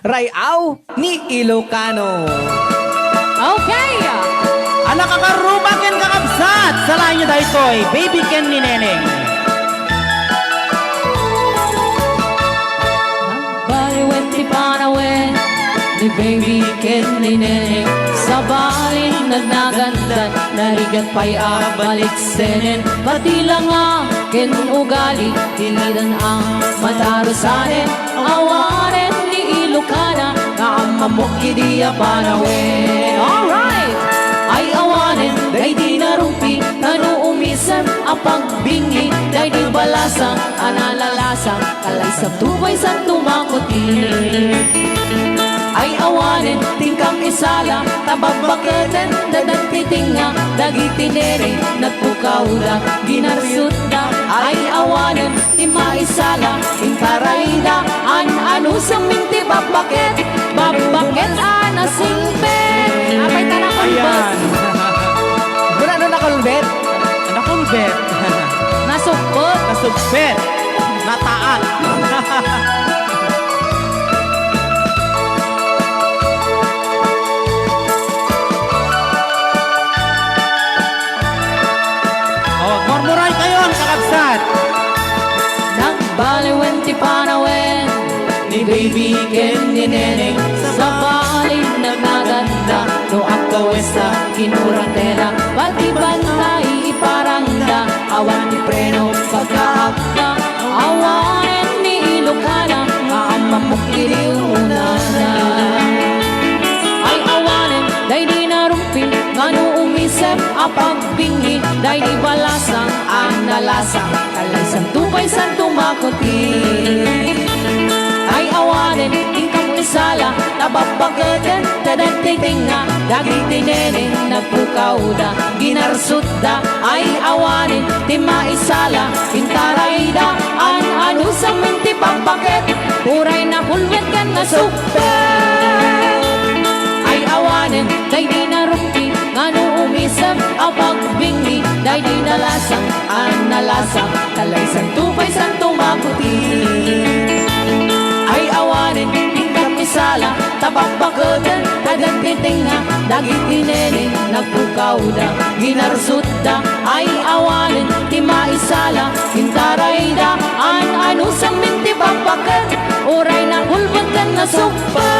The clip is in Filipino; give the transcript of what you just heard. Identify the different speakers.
Speaker 1: Rayaw ni Ilocano.
Speaker 2: Okay.
Speaker 3: Anak kakarubakin kakabsat sa lain niya dahil Baby Ken ni Neneng.
Speaker 2: Baliwet ti panawin ni Baby Ken ni Neneng. Sa balin nagnagandan, narigat pa'y balik senen. Pati lang ken ugali, tilidan ang matarusanin. Awarin ni Ilocana, naamamok kidiya panawin. Alright! Ay awanin, day di narumpi, kanu umisan, apag bingi, day di balasang, analalasang, kalay sa tubay sa tumakuti. Ay awanin, tingkang isala, tababaketen, dadag titinga, dagitinere, nagpukauda, ginarsutda. Ay awanin, timaisala, intarayda, anu sa minti babaket, babaket anasingpet. Apay tanakon ba?
Speaker 3: Ayan.
Speaker 1: Muna na nakulbet.
Speaker 3: Nakulbet.
Speaker 2: Nasukot.
Speaker 3: Nasubet. Nataat. Murmuray kayo ang kakabsat.
Speaker 2: Nagbaliwen ti panawin ni Baby Ken ni Neneng. Sa balin nagaganda, no akawesa kinuratela. Pati bantay iparangda, awan ni preno pagkaakda. Awanin ni Ilocana, maamamok iliunana. Ay awanin, day di narumpin, ngano umisip, apag bingi, day di balasang, ang nalasang, kalay sa tubay sa tumakuti. Ay awanin, tingkang isala, nababagagan, tadag titinga, dagitinene, nagpukauda, ginarsutda. Ay awanin, timaisala, pintarayda, anu sa minti pampaket, puray na hulwet kan na super. Ay awanin, day di narumpi, ngano umisap, apag bingi, day di nalasang, ang nalasang, kalay sa tubay sa tumakuti. Ay awanin, tingkang isala, tababagagan, tagang titinga, dagitinene, nagpukauda, ginarsutda. Ay awanin, timaisala, hintarayda, anu sa minti babagan, uray na hulbagan na supa.